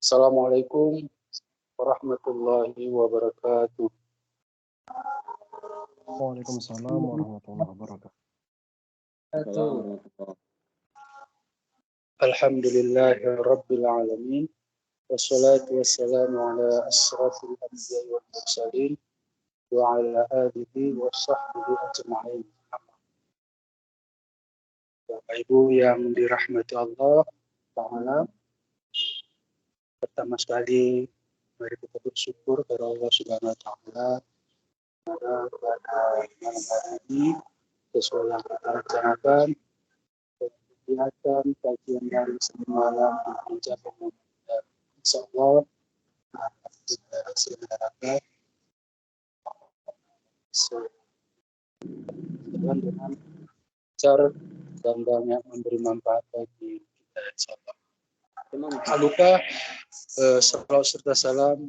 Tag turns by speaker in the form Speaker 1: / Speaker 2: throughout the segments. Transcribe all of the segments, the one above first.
Speaker 1: Assalamualaikum warahmatullahi wabarakatuh.
Speaker 2: Waalaikumsalam warahmatullahi wabarakatuh.
Speaker 1: Alhamdulillahi rabbil alamin. Wassalatu wassalamu ala asrafil anbiya'i wal mursalin wa ala alihi wa sahbihi ajma'in. Bapak Ibu yang dirahmati Allah Ta'ala, pertama sekali mari kita bersyukur kepada Allah Subhanahu wa Ta'ala karena pada malam hari ini sesuai yang kita rencanakan kegiatan kajian dari semalam mencapai insya Allah kita selenggarakan dengan cara dan banyak memberi manfaat bagi kita insya Allah. Jangan lupa salawat serta salam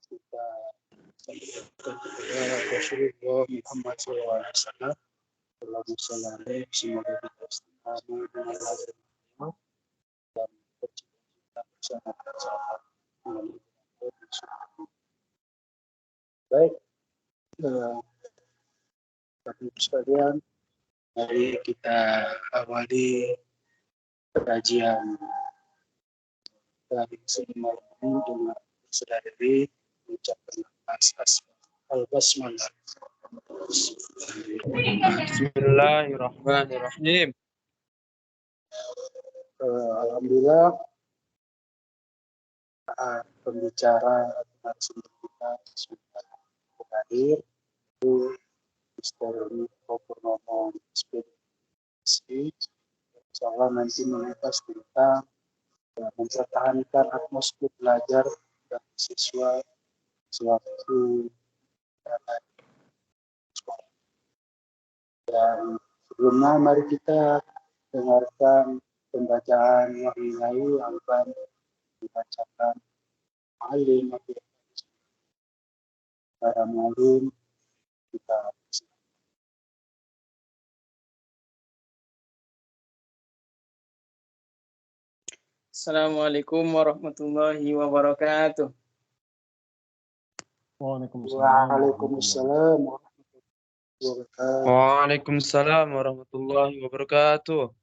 Speaker 1: kita sampaikan kepada Rasulullah Muhammad SAW. Allahumma shalli alaihi, semoga kita istiqamah dengan Allah dan bercita-cita bersama sama. Baik, Bapak Ibu sekalian, mari kita awali kajian dari sini ini dengan saudari mengucapkan al-basmalah.
Speaker 3: Bismillahirrahmanirrahim.
Speaker 1: Alhamdulillah, pembicara narasumber kita sudah hadir, itu Mr. Niko Purnomo Spedisi. Insyaallah nanti mengupas tentang mempertahankan atmosfer belajar dan siswa sewaktu sekolah. Dan sebelumnya mari kita dengarkan pembacaan wahyu yang akan dibacakan alim para murid kita.
Speaker 3: Assalamualaikum warahmatullahi wabarakatuh.
Speaker 1: Waalaikumsalam warahmatullahi wabarakatuh.
Speaker 3: Waalaikumsalam warahmatullahi wabarakatuh.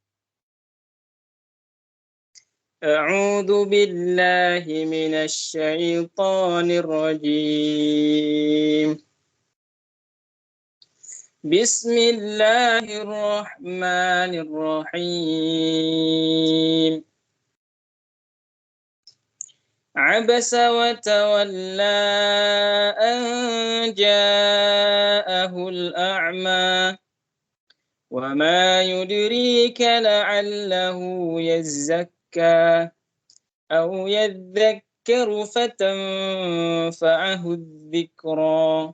Speaker 3: A'udzu billahi minasy syaithanir rajim. Bismillahirrahmanirrahim. عبس وتولى أن جاءه الأعمى وما يدريك لعله يزكى أو يذكر فتنفعه الذكرى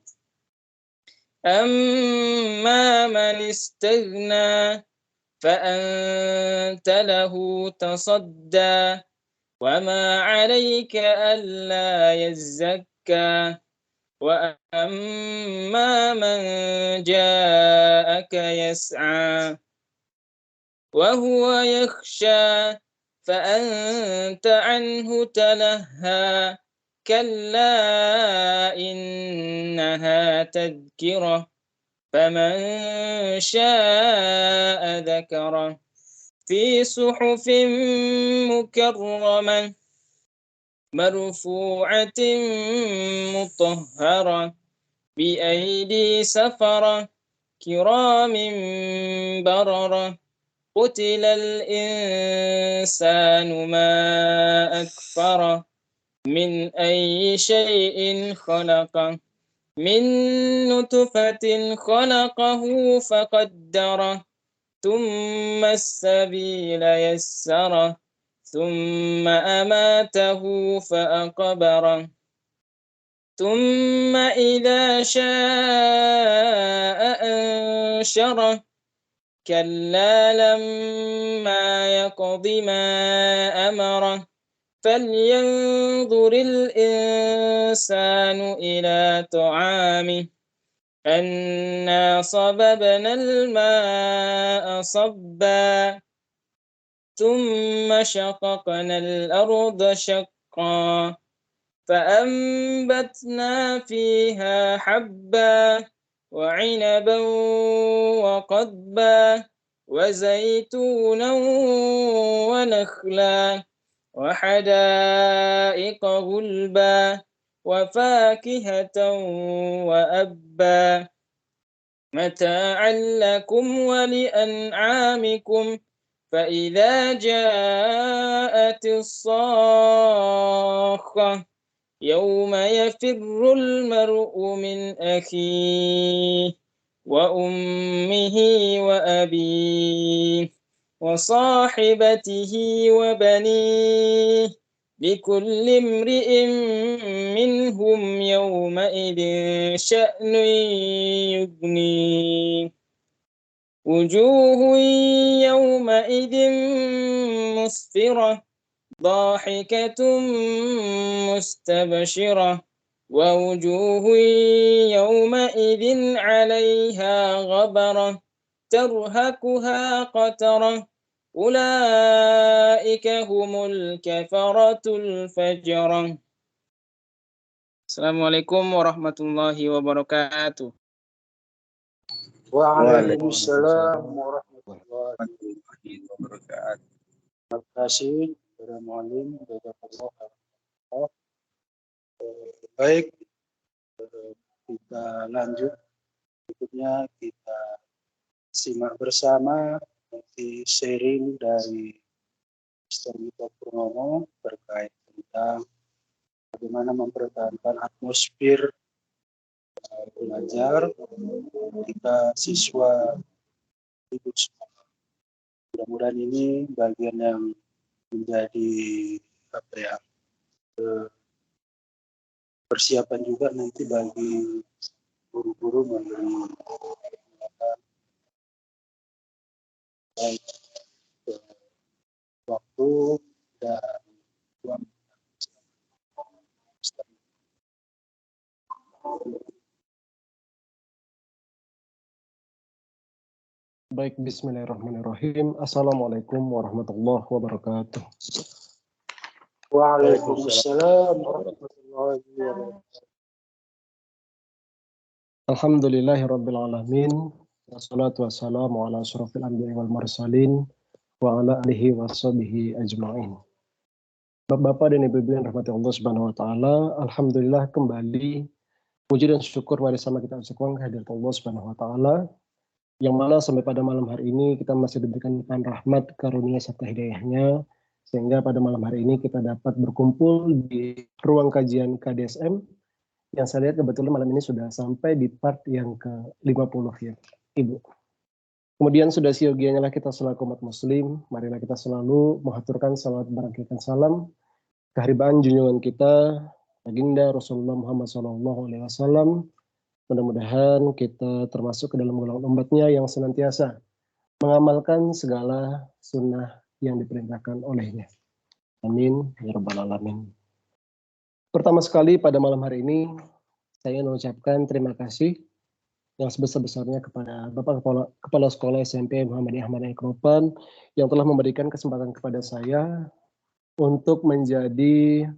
Speaker 3: أما من استغنى فأنت له تصدى وما عليك ألا يزكى وأما من جاءك يسعى وهو يخشى فأنت عنه تلهى كلا إنها تذكرة فمن شاء ذكره في صحف مكرمة مرفوعة مطهرة بأيدي سفرة كرام بررة قتل الإنسان ما أكفره من أي شيء خلقه من نطفة خلقه فقدره ثم السبيل يسره ثم أماته فأقبره ثم إذا شاء أنشره كلا لما يقض ما أمره فلينظر الإنسان إلى طعامه أنا صببنا الماء صبا ثم شققنا الأرض شقا فأنبتنا فيها حبا وعنبا وقضبا وزيتونا ونخلا وحدائق غلبا وفاكهة وأبا متاعا لكم ولأنعامكم فإذا جاءت الصاخة يوم يفر المرء من أخيه وأمه وأبيه وصاحبته وبنيه لكل امرئ منهم يومئذ شأن يغنيه وجوه يومئذ مسفرة ضاحكة مستبشرة ووجوه يومئذ عليها غبرة ترهقها قترة أولئك هم الكفرة الفجرة. Assalamualaikum warahmatullahi wabarakatuh.
Speaker 1: Waalaikumsalam warahmatullahi wabarakatuh. Terima kasih kepada muallim. Baik, kita lanjut. Berikutnya kita simak bersama nanti sharing dari Mr. Mito Purnomo terkait tentang bagaimana mempertahankan atmosfer belajar ketika siswa hidup sekolah. Mudah-mudahan ini bagian yang menjadi persiapan juga nanti bagi guru-guru memberi baik waktu dan uang.
Speaker 2: Baik, bismillahirrahmanirrahim. Assalamualaikum warahmatullahi wabarakatuh.
Speaker 1: Waalaikumsalam warahmatullahi wabarakatuh.
Speaker 2: Alhamdulillahi rabbil alamin. Wassalatu wassalamu ala asyrafil anbiya'i wal mursalin wa ala alihi washabihi ajma'in. Bapak dan Ibu yang rahmati Allah Subhanahu wa taala, alhamdulillah kembali puji dan syukur mari sama kita ucapkan kehadirat Allah Subhanahu wa taala yang mana sampai pada malam hari ini kita masih diberikan rahmat, karunia serta hidayahnya sehingga pada malam hari ini kita dapat berkumpul di ruang kajian KDSM yang saya lihat kebetulan malam ini sudah sampai di part yang ke-50 ya Ibu. Kemudian sudah siogianya lah kita selaku umat muslim, marilah kita selalu mengaturkan salawat barakatan salam keharibaan junjungan kita baginda Rasulullah Muhammad SAW. Mudah-mudahan kita termasuk ke dalam golongan umatnya yang senantiasa mengamalkan segala sunnah yang diperintahkan olehnya. Amin. Ya Rabbal Alamin. Pertama sekali pada malam hari ini, saya mengucapkan terima kasih yang sebesar-besarnya kepada Bapak Kepala Sekolah SMP Muhammadiyah Ahmad Kropan yang telah memberikan kesempatan kepada saya untuk menjadi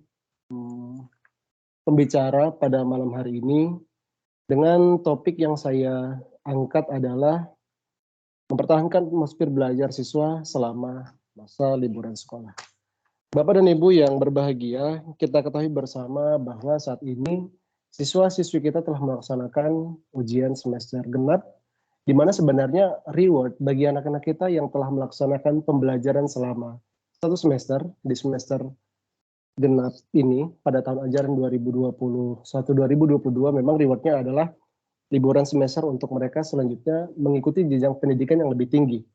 Speaker 2: pembicara pada malam hari ini. Dengan topik yang saya angkat adalah mempertahankan atmosfer belajar siswa selama masa liburan sekolah. Bapak dan Ibu yang berbahagia, kita ketahui bersama bahwa saat ini siswa-siswi kita telah melaksanakan ujian semester genap, di mana sebenarnya reward bagi anak-anak kita yang telah melaksanakan pembelajaran selama satu semester, di semester genap ini pada tahun ajaran 2021-2022 memang rewardnya adalah liburan semester untuk mereka selanjutnya mengikuti jenjang pendidikan yang lebih tinggi.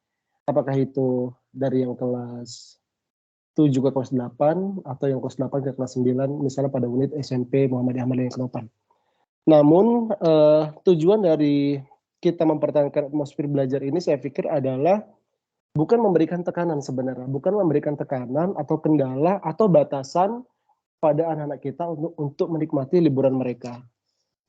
Speaker 2: Apakah itu dari yang kelas 7 ke kelas 8 atau yang kelas 8 ke kelas 9 misalnya pada unit SMP Muhammadiyah Ahmad Kropan. Namun tujuan dari kita mempertahankan atmosfer belajar ini saya pikir adalah bukan memberikan tekanan sebenarnya, bukan memberikan tekanan atau kendala atau batasan pada anak-anak kita untuk menikmati liburan mereka.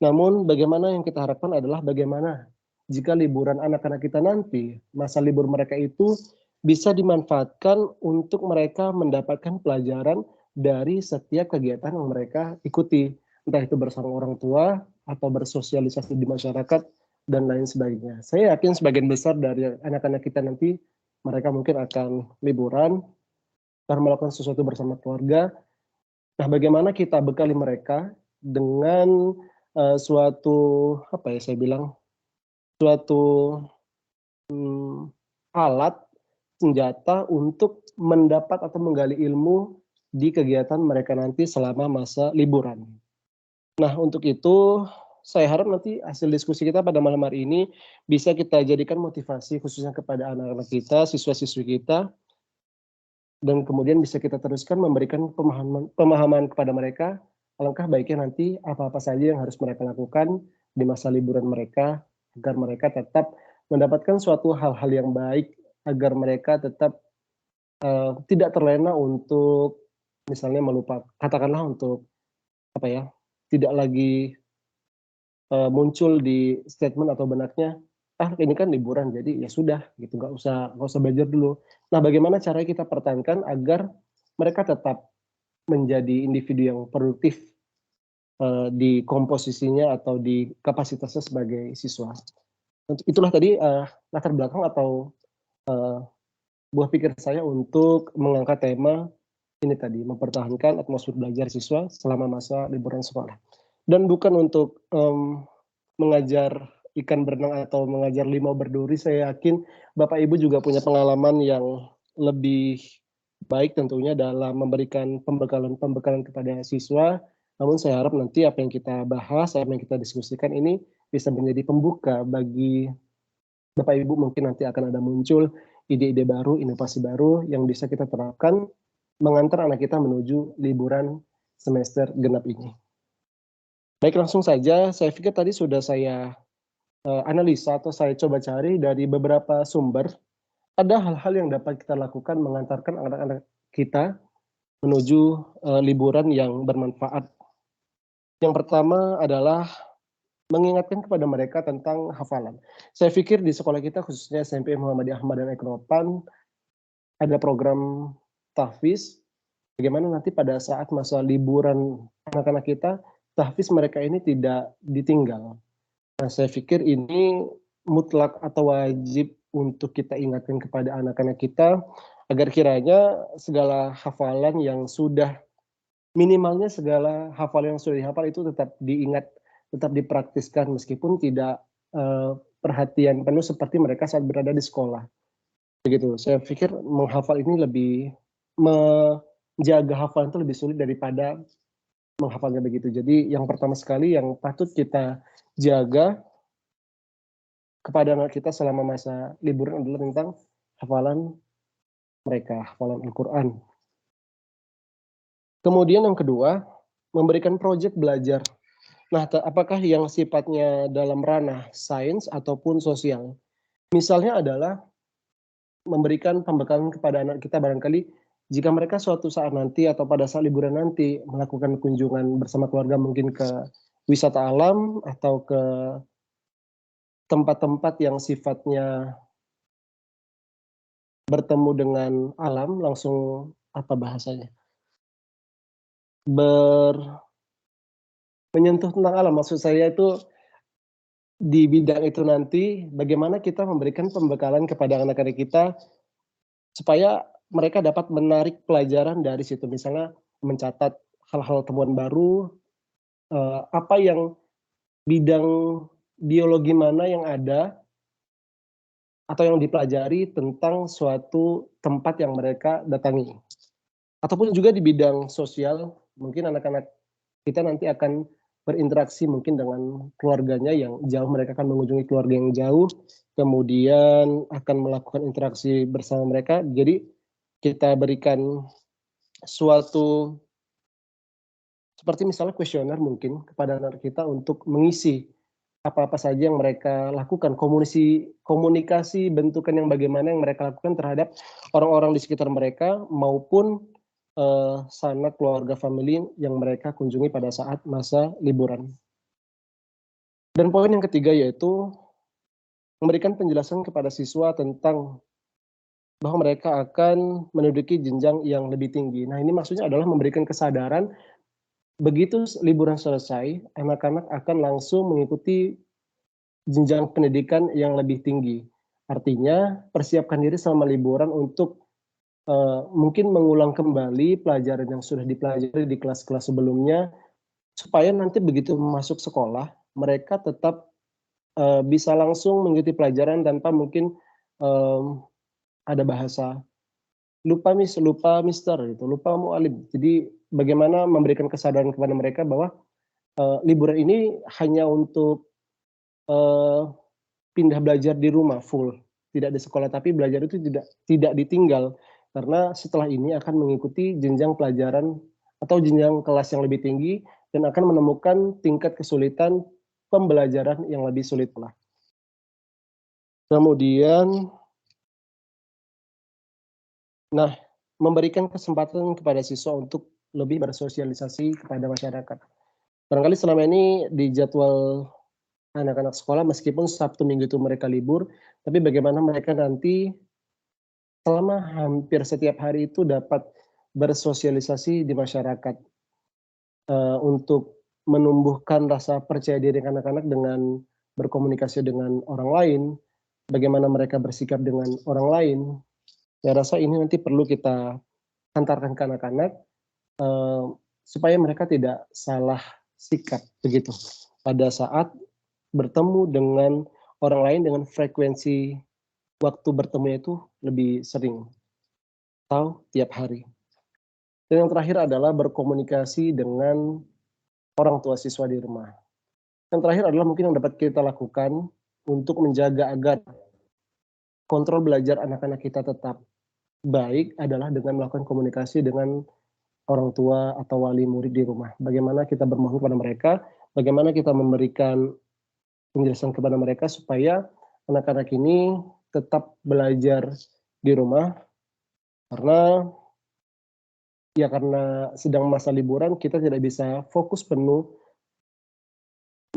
Speaker 2: Namun bagaimana yang kita harapkan adalah bagaimana jika liburan anak-anak kita nanti, masa libur mereka itu bisa dimanfaatkan untuk mereka mendapatkan pelajaran dari setiap kegiatan yang mereka ikuti. Entah itu bersama orang tua atau bersosialisasi di masyarakat dan lain sebagainya. Saya yakin sebagian besar dari anak-anak kita nanti mereka mungkin akan liburan, akan melakukan sesuatu bersama keluarga. Nah, bagaimana kita bekali mereka dengan suatu apa ya saya bilang suatu alat senjata untuk mendapat atau menggali ilmu di kegiatan mereka nanti selama masa liburan. Nah, untuk itu saya harap nanti hasil diskusi kita pada malam hari ini bisa kita jadikan motivasi khususnya kepada anak-anak kita, siswa-siswi kita, dan kemudian bisa kita teruskan memberikan pemahaman kepada mereka. Alangkah baiknya nanti apa-apa saja yang harus mereka lakukan di masa liburan mereka agar mereka tetap mendapatkan suatu hal-hal yang baik, agar mereka tetap tidak terlena untuk misalnya melupakan, katakanlah untuk apa ya, tidak lagi muncul di statement atau benaknya, ini kan liburan jadi ya sudah gitu, nggak usah belajar dulu. Nah, bagaimana caranya kita pertahankan agar mereka tetap menjadi individu yang produktif di komposisinya atau di kapasitasnya sebagai siswa. Itulah tadi latar belakang atau buah pikir saya untuk mengangkat tema ini tadi, mempertahankan atmosfer belajar siswa selama masa liburan sekolah. Dan bukan untuk mengajar ikan berenang atau mengajar limau berduri, saya yakin Bapak Ibu juga punya pengalaman yang lebih baik tentunya dalam memberikan pembekalan kepada siswa. Namun saya harap nanti apa yang kita bahas, apa yang kita diskusikan ini bisa menjadi pembuka bagi Bapak Ibu, mungkin nanti akan ada muncul ide-ide baru, inovasi baru yang bisa kita terapkan mengantar anak kita menuju liburan semester genap ini. Baik, langsung saja, saya pikir tadi sudah saya analisa atau saya coba cari dari beberapa sumber, ada hal-hal yang dapat kita lakukan mengantarkan anak-anak kita menuju liburan yang bermanfaat. Yang pertama adalah mengingatkan kepada mereka tentang hafalan. Saya pikir di sekolah kita khususnya SMP Muhammadiyah Ahmad dan Ekropan ada program tahfiz. Bagaimana nanti pada saat masa liburan anak-anak kita, tahfiz mereka ini tidak ditinggal. Nah, saya pikir ini mutlak atau wajib untuk kita ingatkan kepada anak-anak kita agar kiranya segala hafalan yang sudah minimalnya segala hafalan yang sudah dihafal itu tetap diingat, tetap dipraktiskan meskipun tidak perhatian penuh seperti mereka saat berada di sekolah. Begitu. Saya pikir menghafal ini lebih menjaga hafalan itu lebih sulit daripada menghafalnya begitu. Jadi yang pertama sekali yang patut kita jaga kepada anak kita selama masa liburan adalah tentang hafalan mereka, hafalan Al-Quran. Kemudian yang kedua, memberikan proyek belajar. Nah, apakah yang sifatnya dalam ranah sains ataupun sosial? Misalnya adalah memberikan pembekalan kepada anak kita barangkali jika mereka suatu saat nanti atau pada saat liburan nanti melakukan kunjungan bersama keluarga mungkin ke wisata alam atau ke tempat-tempat yang sifatnya bertemu dengan alam, langsung apa bahasanya? Menyentuh tentang alam, maksud saya itu di bidang itu nanti bagaimana kita memberikan pembekalan kepada anak-anak kita supaya mereka dapat menarik pelajaran dari situ, misalnya mencatat hal-hal temuan baru, apa yang bidang biologi mana yang ada atau yang dipelajari tentang suatu tempat yang mereka datangi. Ataupun juga di bidang sosial, mungkin anak-anak kita nanti akan berinteraksi mungkin dengan keluarganya yang jauh, mereka akan mengunjungi keluarga yang jauh, kemudian akan melakukan interaksi bersama mereka. Jadi kita berikan suatu seperti misalnya kuesioner mungkin kepada anak kita untuk mengisi apa-apa saja yang mereka lakukan, komunikasi bentukan yang bagaimana yang mereka lakukan terhadap orang-orang di sekitar mereka maupun sanak keluarga famili yang mereka kunjungi pada saat masa liburan. Dan poin yang ketiga yaitu memberikan penjelasan kepada siswa tentang bahwa mereka akan menduduki jenjang yang lebih tinggi. Nah, ini maksudnya adalah memberikan kesadaran begitu liburan selesai, anak-anak akan langsung mengikuti jenjang pendidikan yang lebih tinggi. Artinya, persiapkan diri selama liburan untuk mungkin mengulang kembali pelajaran yang sudah dipelajari di kelas-kelas sebelumnya, supaya nanti begitu masuk sekolah, mereka tetap bisa langsung mengikuti pelajaran tanpa mungkin ada bahasa lupa mister gitu, lupa mu'alim. Jadi bagaimana memberikan kesadaran kepada mereka bahwa liburan ini hanya untuk pindah belajar di rumah full, tidak di sekolah, tapi belajar itu tidak ditinggal karena setelah ini akan mengikuti jenjang pelajaran atau jenjang kelas yang lebih tinggi dan akan menemukan tingkat kesulitan pembelajaran yang lebih sulit lah. Kemudian, nah, memberikan kesempatan kepada siswa untuk lebih bersosialisasi kepada masyarakat. Barangkali selama ini di jadwal anak-anak sekolah, meskipun Sabtu Minggu itu mereka libur, tapi bagaimana mereka nanti selama hampir setiap hari itu dapat bersosialisasi di masyarakat untuk menumbuhkan rasa percaya diri anak-anak dengan berkomunikasi dengan orang lain, bagaimana mereka bersikap dengan orang lain. Saya rasa ini nanti perlu kita antarkan ke anak-anak supaya mereka tidak salah sikap begitu pada saat bertemu dengan orang lain dengan frekuensi waktu bertemunya itu lebih sering atau tiap hari. Dan yang terakhir adalah berkomunikasi dengan orang tua siswa di rumah. Yang terakhir adalah mungkin yang dapat kita lakukan untuk menjaga agar kontrol belajar anak-anak kita tetap baik adalah dengan melakukan komunikasi dengan orang tua atau wali murid di rumah. Bagaimana kita bermohon kepada mereka, bagaimana kita memberikan penjelasan kepada mereka supaya anak-anak ini tetap belajar di rumah karena sedang masa liburan kita tidak bisa fokus penuh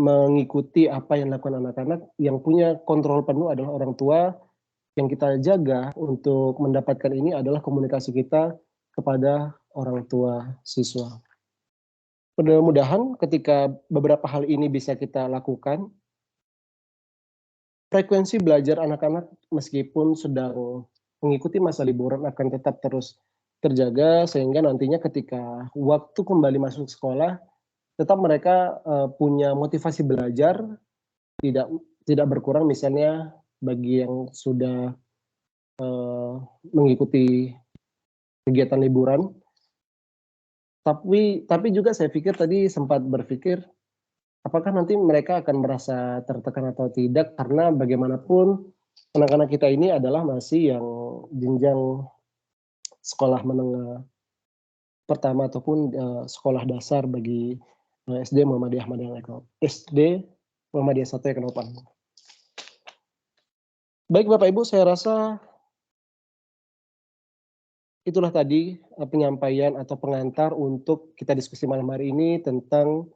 Speaker 2: mengikuti apa yang dilakukan anak-anak. Yang punya kontrol penuh adalah orang tua. Yang kita jaga untuk mendapatkan ini adalah komunikasi kita kepada orang tua siswa. Mudah-mudahan ketika beberapa hal ini bisa kita lakukan, frekuensi belajar anak-anak meskipun sedang mengikuti masa liburan akan tetap terus terjaga sehingga nantinya ketika waktu kembali masuk sekolah tetap mereka punya motivasi belajar, tidak berkurang misalnya bagi yang sudah mengikuti kegiatan liburan. Tapi juga saya pikir tadi sempat berpikir apakah nanti mereka akan merasa tertekan atau tidak karena bagaimanapun anak-anak kita ini adalah masih yang jenjang sekolah menengah pertama ataupun sekolah dasar bagi SD Muhammadiyah SD Muhammadiyah 1 Ekonopan. Baik Bapak Ibu, saya rasa itulah tadi penyampaian atau pengantar untuk kita diskusi malam hari ini tentang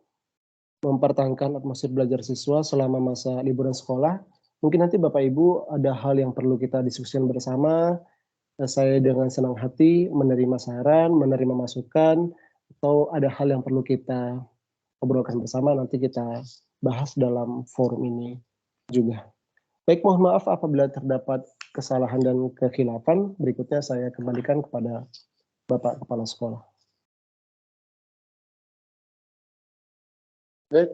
Speaker 2: mempertahankan atmosfer belajar siswa selama masa liburan sekolah. Mungkin nanti Bapak Ibu ada hal yang perlu kita diskusikan bersama. Saya dengan senang hati menerima saran, menerima masukan, atau ada hal yang perlu kita obrolkan bersama, nanti kita bahas dalam forum ini juga. Baik, mohon maaf apabila terdapat kesalahan dan kekhilafan. Berikutnya saya kembalikan kepada Bapak Kepala Sekolah.
Speaker 1: Baik,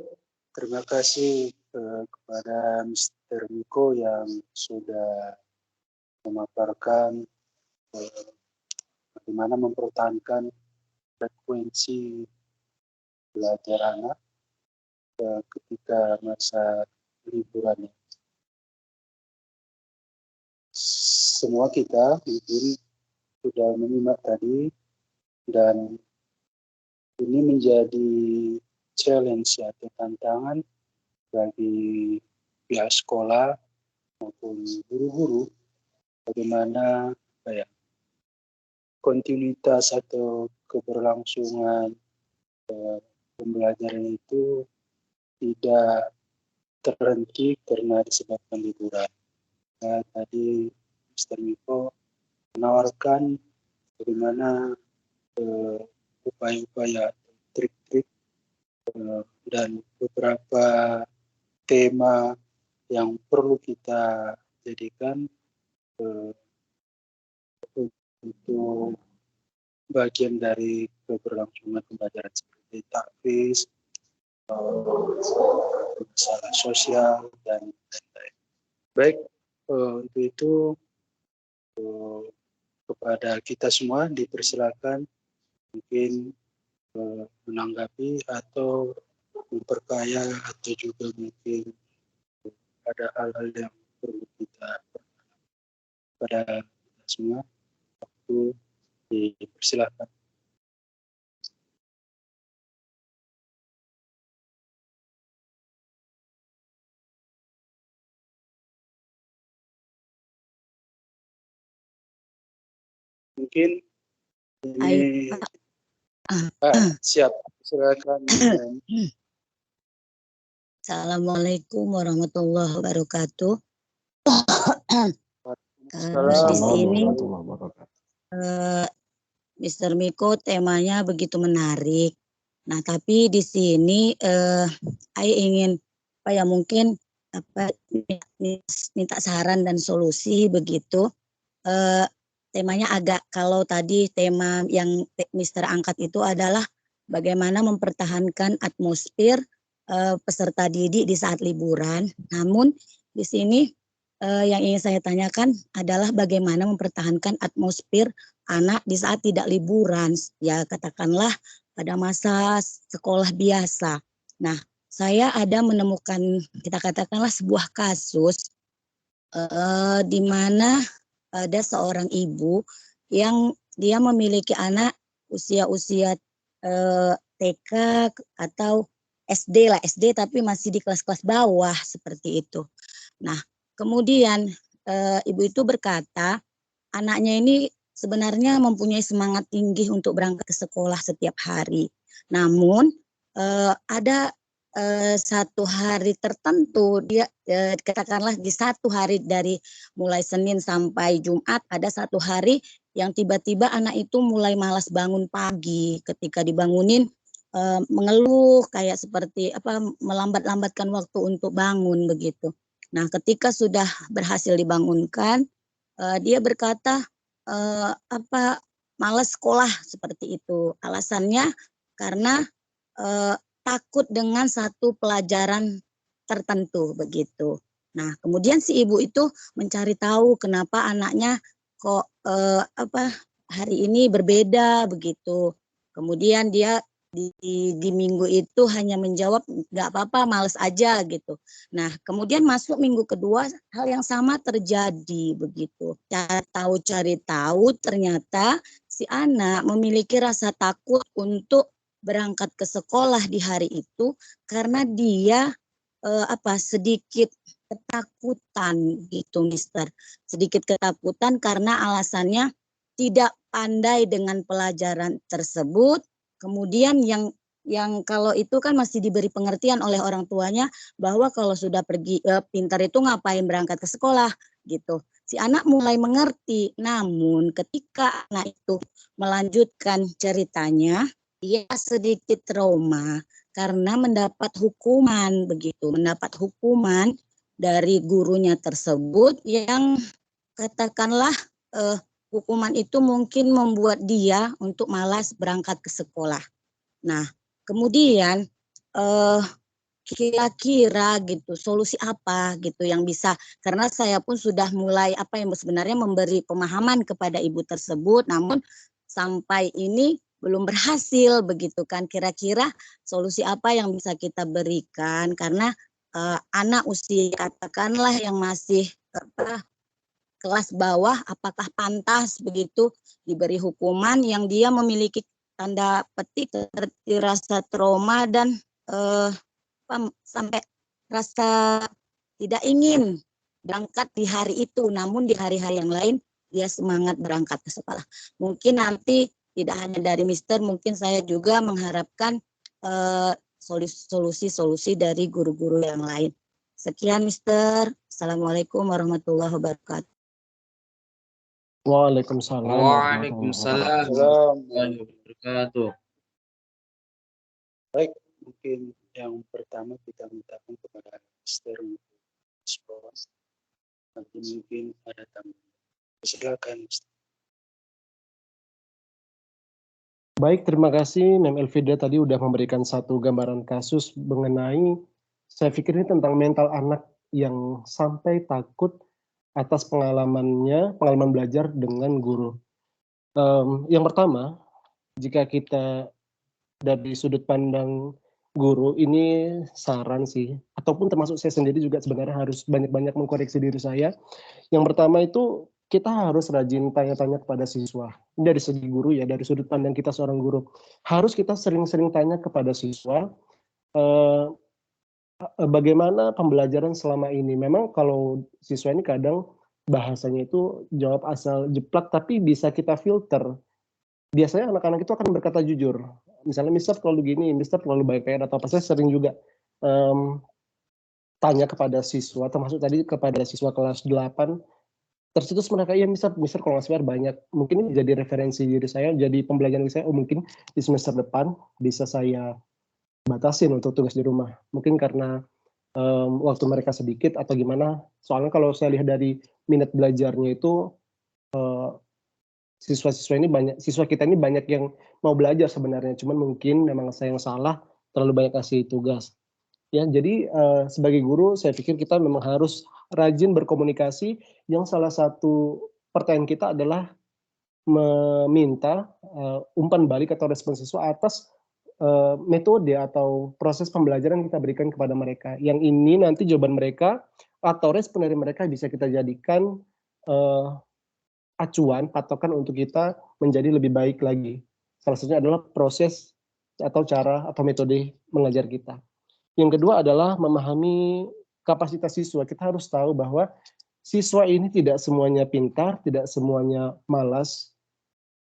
Speaker 1: terima kasih kepada Mr. Miko yang sudah memaparkan bagaimana mempertahankan frekuensi belajar anak ketika masa liburannya. Semua kita mungkin sudah menyimak tadi dan ini menjadi challenge atau tantangan bagi pihak sekolah maupun guru-guru bagaimana kontinuitas atau keberlangsungan pembelajaran itu tidak terhenti karena disebabkan liburan. Tadi Mr. Miko menawarkan bagaimana upaya-upaya, trik-trik dan beberapa tema yang perlu kita jadikan untuk bagian dari keberlangsungan pembelajaran seperti takfis, masalah sosial, dan lain-lain. Baik, untuk itu kepada kita semua dipersilakan mungkin menanggapi atau memperkaya atau juga mungkin ada hal-hal yang perlu kita pada kita semua. Waktu dipersilakan. Mungkin ini siap, silakan.
Speaker 4: Assalamualaikum warahmatullahi wabarakatuh.
Speaker 1: Di
Speaker 4: sini Mr. Miko temanya begitu menarik. Nah, tapi di sini saya ingin mungkin minta saran dan solusi begitu. Temanya agak, kalau tadi tema yang Mr. angkat itu adalah bagaimana mempertahankan atmosfer peserta didik di saat liburan. Namun di sini yang ingin saya tanyakan adalah bagaimana mempertahankan atmosfer anak di saat tidak liburan. Ya katakanlah pada masa sekolah biasa. Nah, saya ada menemukan, kita katakanlah sebuah kasus di mana ada seorang ibu yang dia memiliki anak usia-usia TK atau SD tapi masih di kelas-kelas bawah seperti itu. Nah, kemudian ibu itu berkata anaknya ini sebenarnya mempunyai semangat tinggi untuk berangkat ke sekolah setiap hari. Namun ada satu hari tertentu dia katakanlah di satu hari dari mulai Senin sampai Jumat ada satu hari yang tiba-tiba anak itu mulai malas bangun pagi. Ketika dibangunin mengeluh kayak seperti melambat-lambatkan waktu untuk bangun begitu. Nah, ketika sudah berhasil dibangunkan dia berkata malas sekolah seperti itu. Alasannya karena takut dengan satu pelajaran tertentu begitu. Nah, kemudian si ibu itu mencari tahu kenapa anaknya kok hari ini berbeda begitu. Kemudian dia di minggu itu hanya menjawab nggak apa-apa, males aja gitu. Nah, kemudian masuk minggu kedua hal yang sama terjadi begitu. Cari tahu ternyata si anak memiliki rasa takut untuk berangkat ke sekolah di hari itu karena dia sedikit ketakutan gitu, Mister. Sedikit ketakutan karena alasannya tidak pandai dengan pelajaran tersebut. Kemudian yang kalau itu kan masih diberi pengertian oleh orang tuanya bahwa kalau sudah pergi pintar itu ngapain berangkat ke sekolah gitu. Si anak mulai mengerti. Namun ketika anak itu melanjutkan ceritanya, dia sedikit trauma karena mendapat hukuman begitu, mendapat hukuman dari gurunya tersebut yang katakanlah hukuman itu mungkin membuat dia untuk malas berangkat ke sekolah. Nah, kemudian kira-kira gitu solusi apa gitu yang bisa, karena saya pun sudah mulai yang sebenarnya memberi pemahaman kepada ibu tersebut, namun sampai ini belum berhasil begitu kan. Kira-kira solusi apa yang bisa kita berikan karena anak usia katakanlah yang masih kelas bawah, apakah pantas begitu diberi hukuman yang dia memiliki tanda petik rasa trauma dan sampai rasa tidak ingin berangkat di hari itu, namun di hari-hari yang lain dia semangat berangkat ke sekolah. Mungkin nanti tidak hanya dari Mister, mungkin saya juga mengharapkan solusi-solusi dari guru-guru yang lain. Sekian Mister. Assalamualaikum warahmatullahi wabarakatuh.
Speaker 2: Waalaikumsalam warahmatullahi
Speaker 5: Waalaikumsalam
Speaker 2: wabarakatuh.
Speaker 5: warahmatullahi wabarakatuh.
Speaker 1: Baik, mungkin yang pertama kita mintakan kepada Mister untuk respons. Nanti mungkin ada tamu. Silakan Mister.
Speaker 2: Baik, terima kasih Mem Elvida tadi udah memberikan satu gambaran kasus mengenai, saya pikir ini tentang mental anak yang sampai takut atas pengalaman belajar dengan guru. Yang pertama, jika kita dari sudut pandang guru, ini saran sih, ataupun termasuk saya sendiri juga sebenarnya harus banyak-banyak mengkoreksi diri saya. Yang pertama itu kita harus rajin tanya-tanya kepada siswa. Dari segi guru ya, dari sudut pandang kita seorang guru. Harus kita sering-sering tanya kepada siswa, bagaimana pembelajaran selama ini. Memang kalau siswa ini kadang bahasanya itu jawab asal jeplak, tapi bisa kita filter. Biasanya anak-anak itu akan berkata jujur. Misalnya, Mister terlalu gini, Mister terlalu baik PR, atau apa. Saya sering juga tanya kepada siswa, termasuk tadi kepada siswa kelas 8, tercetus mereka, iya Mister kalau nggak PR banyak. Mungkin ini jadi referensi diri saya, jadi pembelajaran saya, mungkin di semester depan bisa saya batasin untuk tugas di rumah. Mungkin karena waktu mereka sedikit atau gimana. Soalnya kalau saya lihat dari minat belajarnya itu, siswa kita ini banyak yang mau belajar sebenarnya. Cuman mungkin memang saya yang salah, terlalu banyak kasih tugas. Ya, jadi sebagai guru saya pikir kita memang harus rajin berkomunikasi. Yang salah satu pertanyaan kita adalah meminta umpan balik atau respon siswa atas metode atau proses pembelajaran yang kita berikan kepada mereka. Yang ini nanti jawaban mereka atau respon dari mereka bisa kita jadikan acuan, patokan untuk kita menjadi lebih baik lagi. Salah satunya adalah proses atau cara atau metode mengajar kita. Yang kedua adalah memahami kapasitas siswa. Kita harus tahu bahwa siswa ini tidak semuanya pintar, tidak semuanya malas.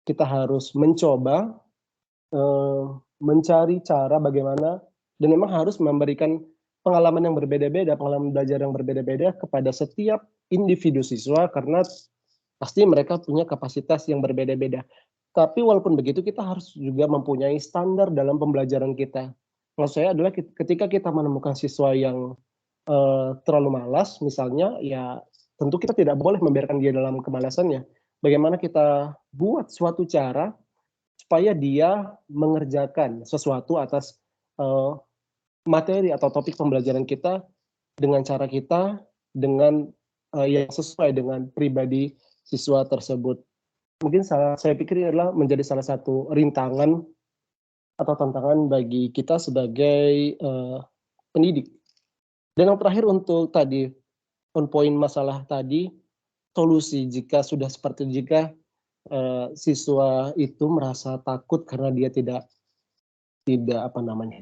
Speaker 2: Kita harus mencoba mencari cara bagaimana, dan memang harus memberikan pengalaman yang berbeda-beda, pengalaman belajar yang berbeda-beda kepada setiap individu siswa, karena pasti mereka punya kapasitas yang berbeda-beda. Tapi walaupun begitu, kita harus juga mempunyai standar dalam pembelajaran kita. Maksud saya adalah ketika kita menemukan siswa yang terlalu malas, misalnya, ya tentu kita tidak boleh membiarkan dia dalam kemalasannya. Bagaimana kita buat suatu cara supaya dia mengerjakan sesuatu atas materi atau topik pembelajaran kita dengan cara kita, dengan yang sesuai dengan pribadi siswa tersebut. Mungkin saya pikir ini adalah menjadi salah satu rintangan atau tantangan bagi kita sebagai pendidik. Dan yang terakhir untuk tadi, on point masalah tadi, solusi jika sudah seperti jika siswa itu merasa takut karena dia tidak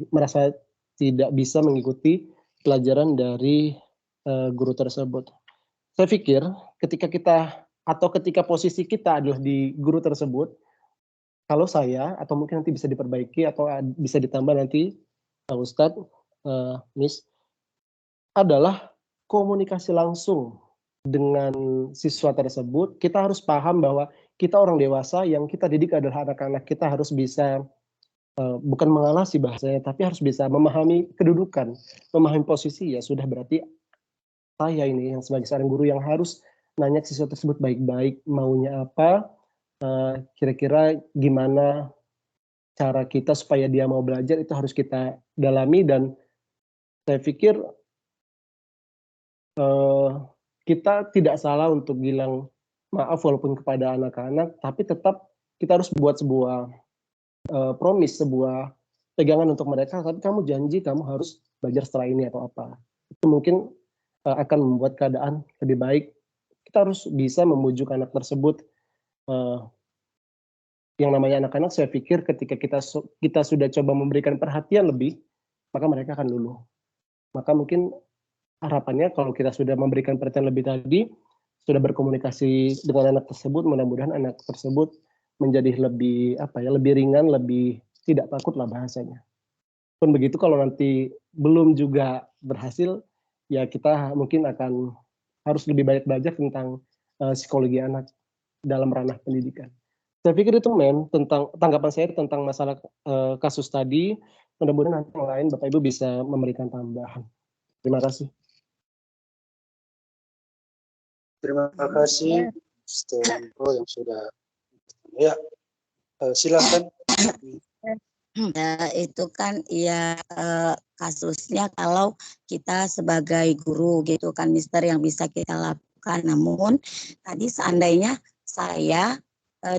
Speaker 2: merasa tidak bisa mengikuti pelajaran dari guru tersebut. Saya pikir ketika posisi kita adalah di guru tersebut, kalau saya, atau mungkin nanti bisa diperbaiki atau bisa ditambah nanti Pak Ustadz, Miss, adalah komunikasi langsung dengan siswa tersebut. Kita harus paham bahwa kita orang dewasa yang kita didik adalah anak-anak. Kita harus bisa, bukan mengalasi bahasanya, tapi harus bisa memahami kedudukan, memahami posisi. Ya sudah, berarti saya ini yang sebagai seorang guru yang harus nanya siswa tersebut baik-baik, maunya apa, kira-kira gimana cara kita supaya dia mau belajar, itu harus kita dalami. Dan saya pikir kita tidak salah untuk bilang maaf walaupun kepada anak-anak, tapi tetap kita harus buat sebuah promise, sebuah pegangan untuk mereka. Tapi kamu janji kamu harus belajar setelah ini atau apa. Itu mungkin akan membuat keadaan lebih baik. Kita harus bisa membujuk anak tersebut. Yang namanya anak-anak, saya pikir ketika kita sudah coba memberikan perhatian lebih, maka mereka akan luluh. Maka mungkin harapannya kalau kita sudah memberikan perhatian lebih tadi, sudah berkomunikasi dengan anak tersebut, mudah-mudahan anak tersebut menjadi lebih lebih ringan, lebih tidak takut lah bahasanya. Pun begitu kalau nanti belum juga berhasil, ya kita mungkin akan harus lebih banyak belajar tentang psikologi anak dalam ranah pendidikan. Saya pikir itu tentang tanggapan saya tentang masalah kasus tadi. Mudah-mudahan nanti yang lain Bapak Ibu bisa memberikan tambahan. Terima kasih.
Speaker 1: Terima kasih Stenko yang sudah. Ya, silakan.
Speaker 4: Itu kan ya kasusnya kalau kita sebagai guru gitu kan Mister yang bisa kita lakukan. Namun tadi seandainya saya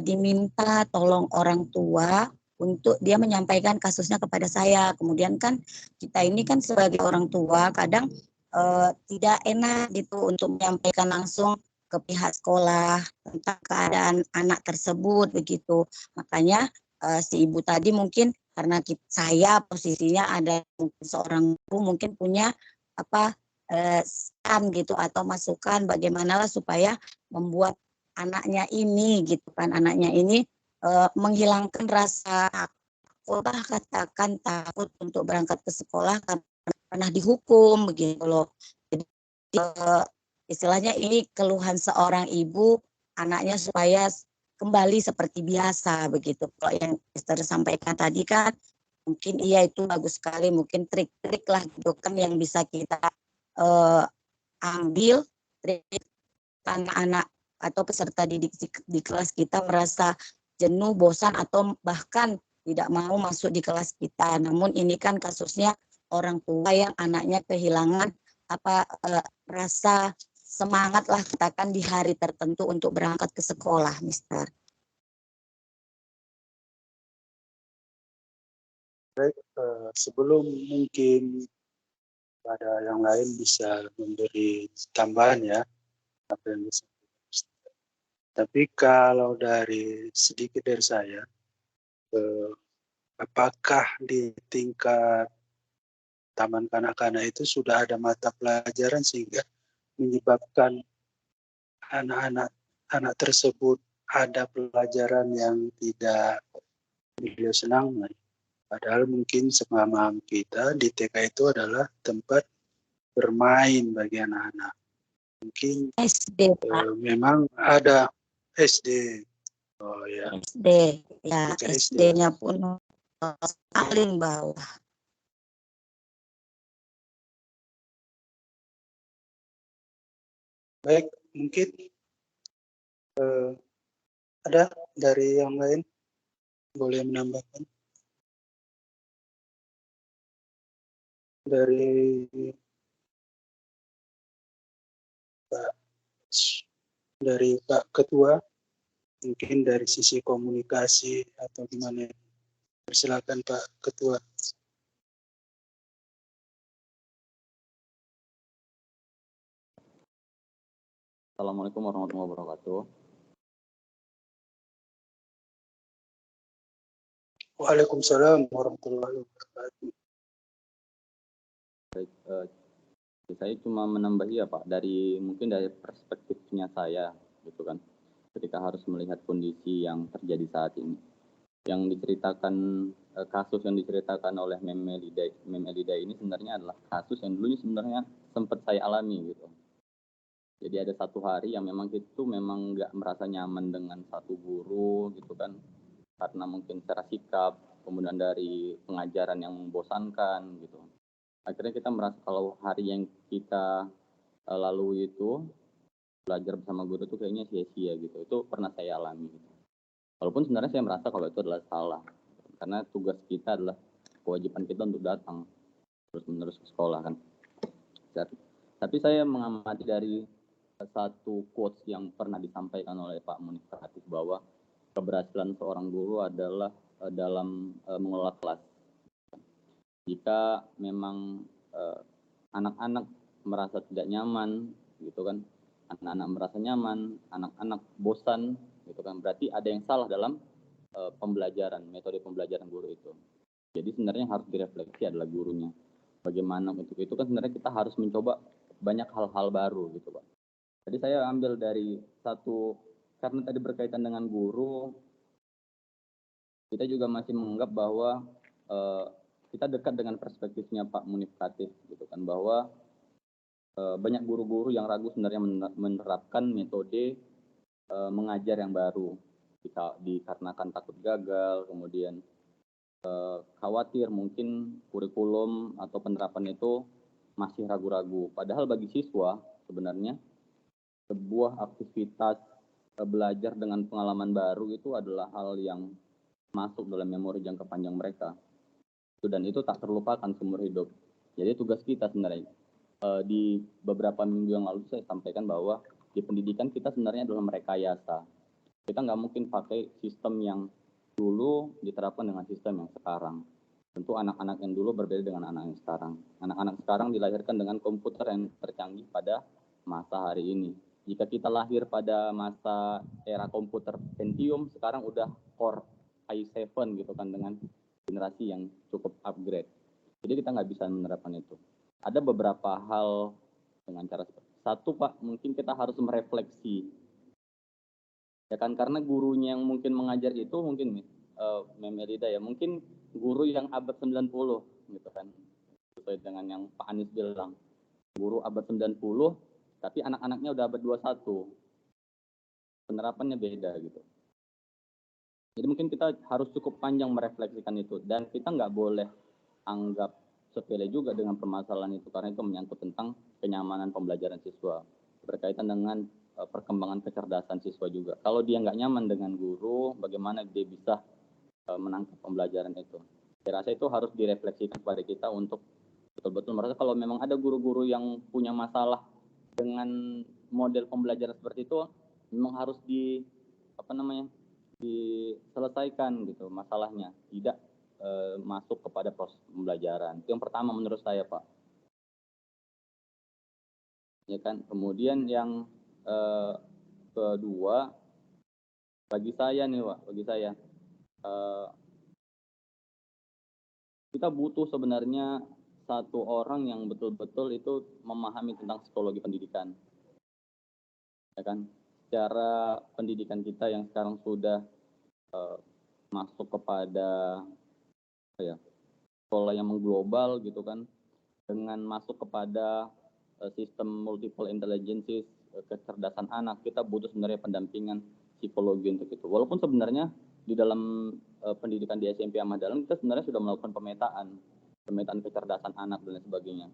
Speaker 4: diminta tolong orang tua untuk dia menyampaikan kasusnya kepada saya. Kemudian kan kita ini kan sebagai orang tua kadang tidak enak gitu untuk menyampaikan langsung ke pihak sekolah tentang keadaan anak tersebut begitu. Makanya si ibu tadi mungkin karena saya posisinya ada mungkin seorang guru mungkin punya saran gitu atau masukan bagaimana supaya membuat anaknya ini gitu kan anaknya ini menghilangkan rasa takut katakan takut untuk berangkat ke sekolah karena pernah dihukum begitu loh. Jadi istilahnya ini keluhan seorang ibu anaknya supaya kembali seperti biasa begitu. Kalau yang Mister sampaikan tadi kan mungkin iya itu bagus sekali, mungkin trik-trik lah gitu kan yang bisa kita ambil trik anak-anak atau peserta didik di kelas kita merasa jenuh, bosan atau bahkan tidak mau masuk di kelas kita. Namun ini kan kasusnya orang tua yang anaknya kehilangan rasa semangat lah katakan di hari tertentu untuk berangkat ke sekolah, Mister.
Speaker 1: Baik, sebelum mungkin pada yang lain bisa memberi tambahan ya apa yang disampaikan. Tapi kalau dari sedikit dari saya, apakah di tingkat taman kanak-kanak itu sudah ada mata pelajaran sehingga menyebabkan anak tersebut ada pelajaran yang tidak beliau senang. Padahal mungkin sepemahaman kita di TK itu adalah tempat bermain bagi anak-anak. Mungkin
Speaker 4: SD, Pak.
Speaker 1: memang ada SD. Oh ya.
Speaker 4: SD, ya SD-nya pun paling bawah.
Speaker 1: Baik, mungkin ada dari yang lain boleh menambahkan dari Pak Ketua, mungkin dari sisi komunikasi atau gimana? Persilakan Pak Ketua.
Speaker 5: Assalamualaikum warahmatullahi wabarakatuh.
Speaker 1: Waalaikumsalam warahmatullahi wabarakatuh.
Speaker 5: Baik, saya cuma menambahi ya Pak, mungkin dari perspektifnya saya gitu kan, ketika harus melihat kondisi yang terjadi saat ini. Yang diceritakan, kasus yang diceritakan oleh Mem Elida ini sebenarnya adalah kasus yang dulunya sebenarnya sempat saya alami gitu. Jadi ada satu hari yang memang nggak merasa nyaman dengan satu guru gitu kan, karena mungkin secara sikap, kemudian dari pengajaran yang membosankan gitu. Akhirnya kita merasa kalau hari yang kita lalui itu belajar bersama guru itu kayaknya sia-sia gitu. Itu pernah saya alami gitu. Walaupun sebenarnya saya merasa kalau itu adalah salah, karena tugas kita adalah kewajiban kita untuk datang terus-menerus ke sekolah kan. Tapi saya mengamati dari satu quotes yang pernah disampaikan oleh Pak Munif Pratif bahwa keberhasilan seorang guru adalah dalam mengelola kelas. Jika memang anak-anak merasa tidak nyaman gitu kan, anak-anak merasa nyaman, anak-anak bosan gitu kan, berarti ada yang salah dalam pembelajaran, metode pembelajaran guru itu. Jadi sebenarnya harus direfleksi adalah gurunya. Bagaimana untuk itu kan sebenarnya kita harus mencoba banyak hal-hal baru gitu Pak. Jadi saya ambil dari satu, karena tadi berkaitan dengan guru, kita juga masih menganggap bahwa kita dekat dengan perspektifnya Pak Munif Khatib gitu kan, bahwa banyak guru-guru yang ragu sebenarnya menerapkan metode mengajar yang baru dikarenakan takut gagal, kemudian khawatir mungkin kurikulum atau penerapan itu masih ragu-ragu. Padahal bagi siswa sebenarnya sebuah aktivitas belajar dengan pengalaman baru itu adalah hal yang masuk dalam memori jangka panjang mereka. Dan itu tak terlupakan seumur hidup. Jadi tugas kita sebenarnya, di beberapa minggu yang lalu saya sampaikan bahwa di pendidikan kita sebenarnya adalah merekayasa. Kita nggak mungkin pakai sistem yang dulu diterapkan dengan sistem yang sekarang. Tentu anak-anak yang dulu berbeda dengan anak yang sekarang. Anak-anak sekarang dilahirkan dengan komputer yang tercanggih pada masa hari ini. Jika kita lahir pada masa era komputer Pentium, sekarang udah Core i7 gitu kan, dengan generasi yang cukup upgrade. Jadi kita nggak bisa menerapkan itu. Ada beberapa hal dengan cara seperti satu Pak, mungkin kita harus merefleksi. Ya kan, karena gurunya yang mungkin mengajar itu mungkin Mem Elida ya, mungkin guru yang abad 90 gitu kan. Sesuai dengan yang Pak Anies bilang. Guru abad 90 tapi anak-anaknya udah abad 21. Penerapannya beda gitu. Jadi mungkin kita harus cukup panjang merefleksikan itu, dan kita nggak boleh anggap sepele juga dengan permasalahan itu, karena itu menyangkut tentang kenyamanan pembelajaran siswa, berkaitan dengan perkembangan kecerdasan siswa juga. Kalau dia nggak nyaman dengan guru, bagaimana dia bisa menangkap pembelajaran itu? Saya rasa itu harus direfleksikan kepada kita untuk betul-betul merasa kalau memang ada guru-guru yang punya masalah dengan model pembelajaran seperti itu, memang harus diselesaikan gitu masalahnya, tidak masuk kepada proses pembelajaran. Itu yang pertama menurut saya Pak. Ya kan. Kemudian yang kedua, bagi saya nih Pak, kita butuh sebenarnya satu orang yang betul-betul itu memahami tentang psikologi pendidikan. Ya kan. Secara pendidikan kita yang sekarang sudah masuk kepada sekolah yang mengglobal gitu kan, dengan masuk kepada sistem multiple intelligence, kecerdasan anak, kita butuh sebenarnya pendampingan psikologi untuk itu. Walaupun sebenarnya di dalam pendidikan di SMP Ahmad Dahlan kita sebenarnya sudah melakukan pemetaan kecerdasan anak dan lain sebagainya.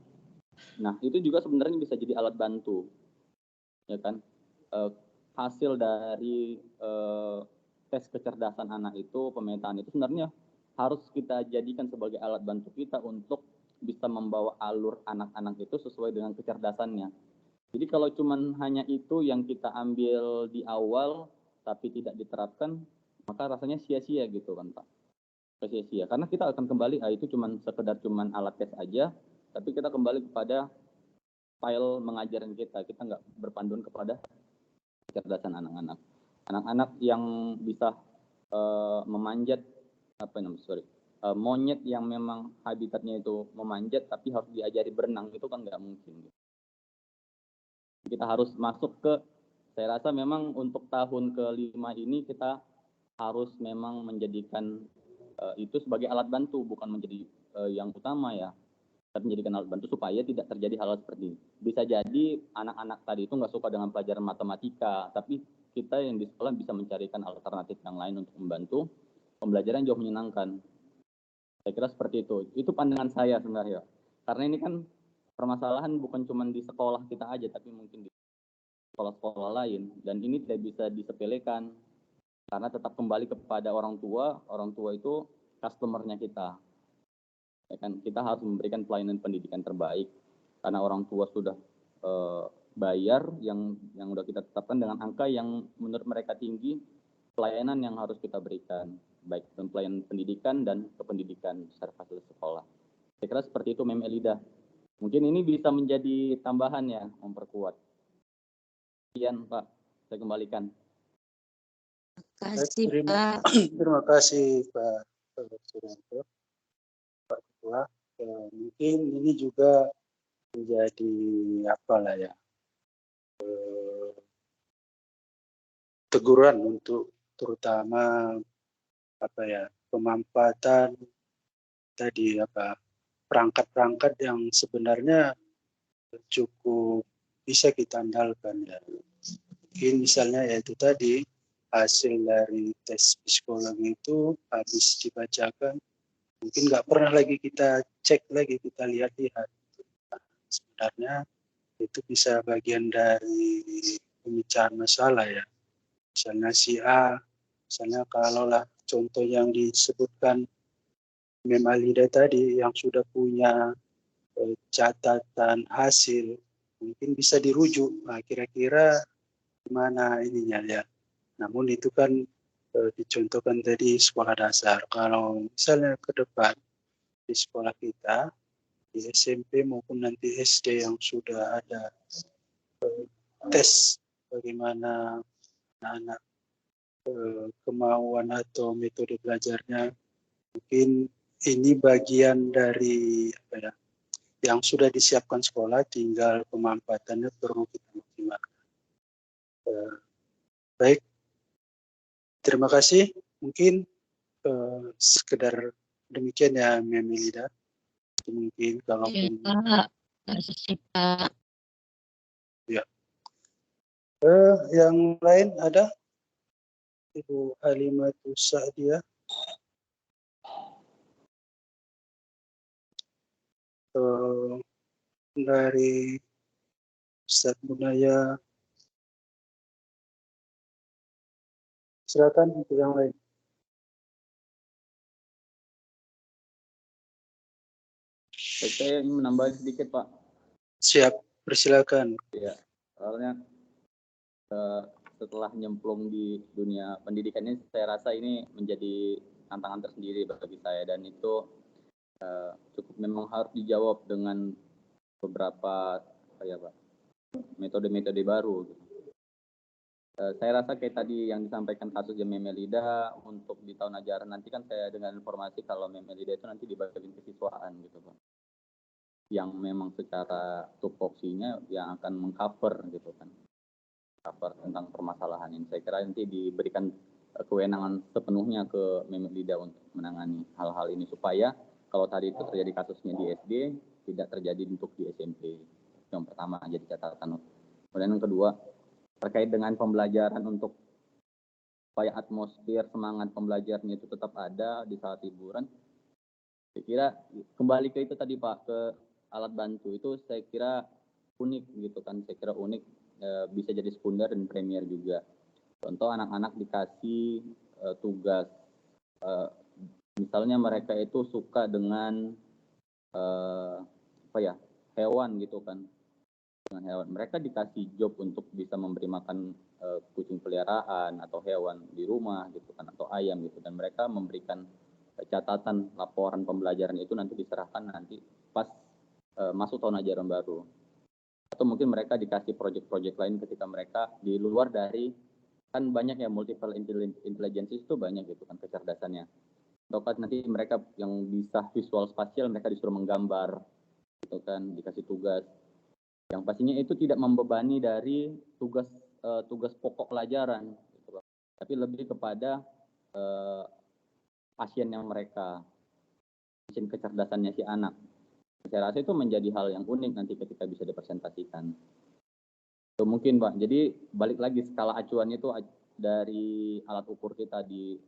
Speaker 5: Nah, itu juga sebenarnya bisa jadi alat bantu, ya kan? Hasil dari tes kecerdasan anak itu, pemetaan itu sebenarnya harus kita jadikan sebagai alat bantu kita untuk bisa membawa alur anak-anak itu sesuai dengan kecerdasannya. Jadi kalau cuman hanya itu yang kita ambil di awal tapi tidak diterapkan, maka rasanya sia-sia gitu kan Pak. Sia-sia, karena kita akan kembali, itu sekedar alat tes aja, tapi kita kembali kepada file mengajaran kita nggak berpanduan kepada kecerdasan anak-anak. Anak-anak yang bisa memanjat, monyet yang memang habitatnya itu memanjat tapi harus diajari berenang, itu kan nggak mungkin. Kita harus masuk ke, saya rasa memang untuk tahun ke-5 ini kita harus memang menjadikan itu sebagai alat bantu, bukan menjadi yang utama ya, tapi menjadikan alat bantu supaya tidak terjadi hal seperti ini. Bisa jadi anak-anak tadi itu nggak suka dengan pelajaran matematika, tapi kita yang di sekolah bisa mencarikan alternatif yang lain untuk membantu pembelajaran jauh menyenangkan. Saya kira seperti itu. Itu pandangan saya sebenarnya. Karena ini kan permasalahan bukan cuma di sekolah kita aja, tapi mungkin di sekolah-sekolah lain. Dan ini tidak bisa disepelekan, karena tetap kembali kepada orang tua. Orang tua itu customer-nya kita. Ya kan? Kita harus memberikan pelayanan pendidikan terbaik. Karena orang tua sudah bayar yang sudah kita tetapkan dengan angka yang menurut mereka tinggi, pelayanan yang harus kita berikan, baik pelayanan pendidikan dan kependidikan secara fasilitas sekolah. Saya kira seperti itu Mem Elida. Mungkin ini bisa menjadi tambahan ya, memperkuat. Sekian Pak, saya kembalikan.
Speaker 1: Terima kasih Pak Suranto, Pak Ketua. Mungkin ini juga menjadi apalah ya, teguran untuk terutama apa ya, pemanfaatan tadi apa, perangkat-perangkat yang sebenarnya cukup bisa kita andalkan ya. Mungkin misalnya yaitu tadi hasil dari tes psikologi itu habis dibacakan, mungkin nggak pernah lagi kita cek lagi, kita lihat-lihat. Sebenarnya itu bisa bagian dari pemecahan masalah ya. Misalnya si A, misalnya kalaulah contoh yang disebutkan Mem Alida tadi yang sudah punya catatan hasil, mungkin bisa dirujuk. Nah, kira-kira gimana ininya ya. Namun itu kan dicontohkan tadi sekolah dasar. Kalau misalnya ke depan di sekolah kita, di SMP maupun nanti SD yang sudah ada tes bagaimana anak-anak kemauan atau metode belajarnya, mungkin ini bagian dari apa ya, yang sudah disiapkan sekolah, tinggal pemanfaatannya perlu kita maksimalkan. Baik, terima kasih. Mungkin sekedar demikian ya, Memelida. Mungkin kalau
Speaker 4: Ya, Pak. Pak.
Speaker 1: ya. Yang lain ada? Ibu Halimatus Sa'diyah. Dari Ustaz Bunaya. Silakan untuk yang lain.
Speaker 5: Saya ingin menambah sedikit, Pak.
Speaker 1: Siap, persilakan.
Speaker 5: Ya, soalnya setelah nyemplung di dunia pendidikan ini, saya rasa ini menjadi tantangan tersendiri bagi saya, dan itu cukup memang harus dijawab dengan beberapa metode-metode baru. Saya rasa kayak tadi yang disampaikan kasus Memelida, untuk di tahun ajaran nanti kan saya dengar informasi kalau Memelida itu nanti dibagi kesiswaan gitu, Pak, yang memang secara tupoksinya yang akan mengcover gitu kan, cover tentang permasalahan ini. Saya kira nanti diberikan kewenangan sepenuhnya ke Memelida untuk menangani hal-hal ini, supaya kalau tadi itu terjadi kasusnya di SD, tidak terjadi untuk di SMP. Yang pertama jadi catatan. Kemudian yang kedua, terkait dengan pembelajaran, untuk supaya atmosfer semangat pembelajarannya itu tetap ada di saat liburan, saya kira kembali ke itu tadi, Pak, ke alat bantu itu saya kira unik gitu kan. Saya kira unik, bisa jadi sekunder dan premier juga. Contoh, anak-anak dikasih tugas, misalnya mereka itu suka dengan hewan gitu kan, dengan hewan. Mereka dikasih job untuk bisa memberi makan kucing peliharaan atau hewan di rumah gitu kan, atau ayam gitu, dan mereka memberikan catatan laporan pembelajaran itu nanti diserahkan nanti pas masuk tahun ajaran baru. Atau mungkin mereka dikasih proyek-proyek lain ketika mereka di luar dari, kan banyak ya multiple intelligence itu banyak gitu kan kecerdasannya. Atau kan nanti mereka yang bisa visual spasial, mereka disuruh menggambar gitu kan, dikasih tugas yang pastinya itu tidak membebani dari tugas pokok pelajaran gitu, tapi lebih kepada pasien yang mereka, pasien kecerdasannya si anak. Saya rasa itu menjadi hal yang unik nanti ketika bisa dipresentasikan. Itu mungkin, Pak. Jadi balik lagi, skala acuannya itu dari alat ukur kita di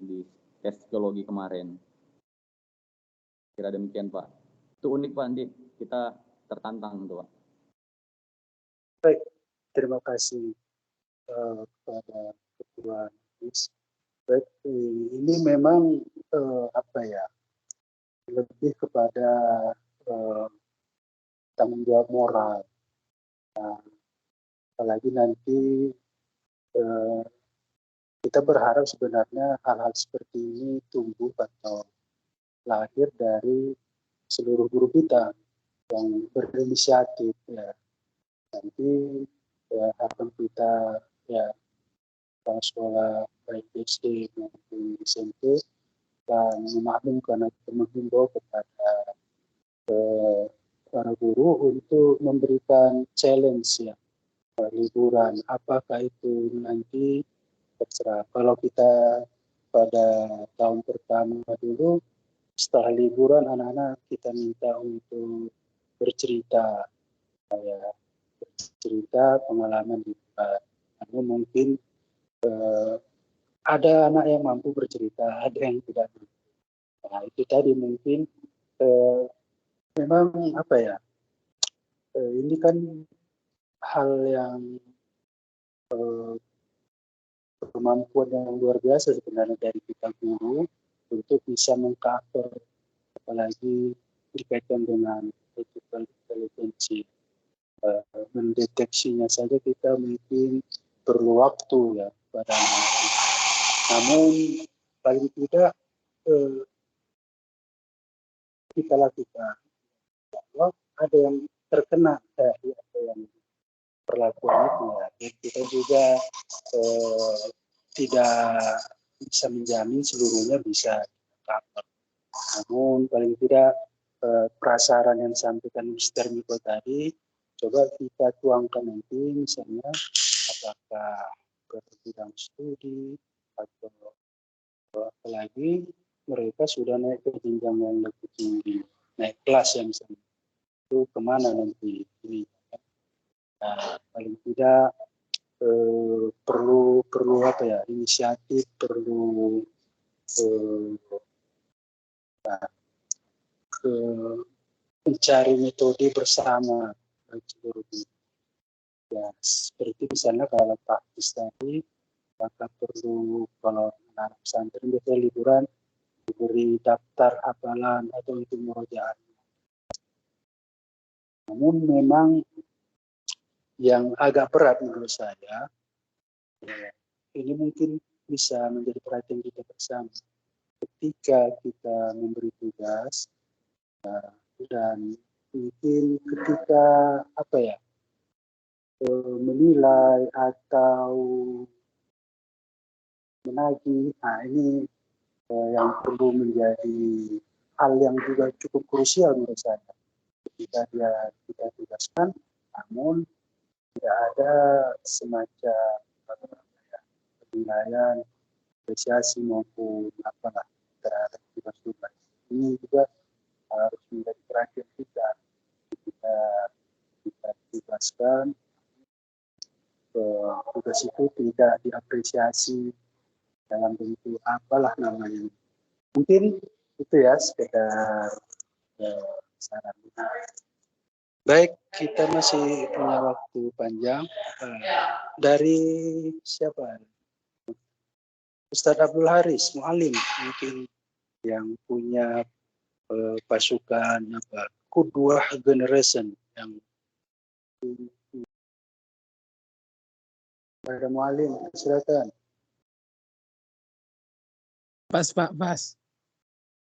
Speaker 5: di tes psikologi kemarin. Kira demikian, Pak. Itu unik, Pak. Nanti kita tertantang tuh, Pak.
Speaker 1: Baik, terima kasih kepada Ketua Majelis. Baik, ini memang lebih kepada tanggung jawab moral. Nah, apalagi nanti kita berharap sebenarnya hal-hal seperti ini tumbuh atau lahir dari seluruh guru kita yang berinisiatif ya. Nanti harapan kita ya, sekolah baik SD maupun SMP, dan memaklumkan atau menghimbau kepada para guru untuk memberikan challenge ya, liburan. Apakah itu nanti terserah. Kalau kita pada tahun pertama dulu, setelah liburan anak-anak kita minta untuk bercerita, ya, bercerita pengalaman liburan. Namun mungkin ada anak yang mampu bercerita, ada yang tidak mampu. Nah, itu tadi mungkin memang apa ya? Ini kan hal yang kemampuan yang luar biasa sebenarnya dari kita guru untuk bisa mengcover, apalagi berkaitan dengan artificial intelligence. Mendeteksinya saja kita mungkin perlu waktu ya pada anak. Namun paling tidak kita lakukan. Kalau ada yang terkena dari apa yang perlakuan itu ya, kita juga tidak bisa menjamin seluruhnya bisa cover. Namun paling tidak prasaran yang disampaikan Mr. Miko tadi coba kita tuangkan nanti, misalnya apakah ke bidang studi atau apalagi mereka sudah naik ke jenjang yang lebih tinggi, naik kelas yang misalnya itu kemana nanti ini. Nah, paling tidak perlu apa ya, inisiatif, perlu mencari metode bersama seluruh ya, seperti misalnya kalau praktis tadi, maka perlu kalau anak pesantren biasanya liburan diberi daftar hafalan atau itu murojaah. Namun memang yang agak berat menurut saya, ini mungkin bisa menjadi perhatian kita bersama. Ketika kita memberi tugas dan mungkin ketika apa ya, menilai atau menagih, nah ini yang perlu menjadi hal yang juga cukup krusial menurut saya. Ketika kita tugaskan, namun tidak ada semacam penilaian, apresiasi maupun apalah terhadap tugas-tugas. Ini juga harus menjadi perhatian kita. Kita tugaskan, tugas itu tidak diapresiasi dalam bentuk apalah namanya. Mungkin itu ya sekedar saran. Baik, kita masih punya waktu panjang. Dari siapa? Ustadz Abdul Haris, Mu'alim, mungkin yang punya pasukan apa, Qudwah Generation yang ada Mu'alim, silakan.
Speaker 3: Pas, Pak, pas.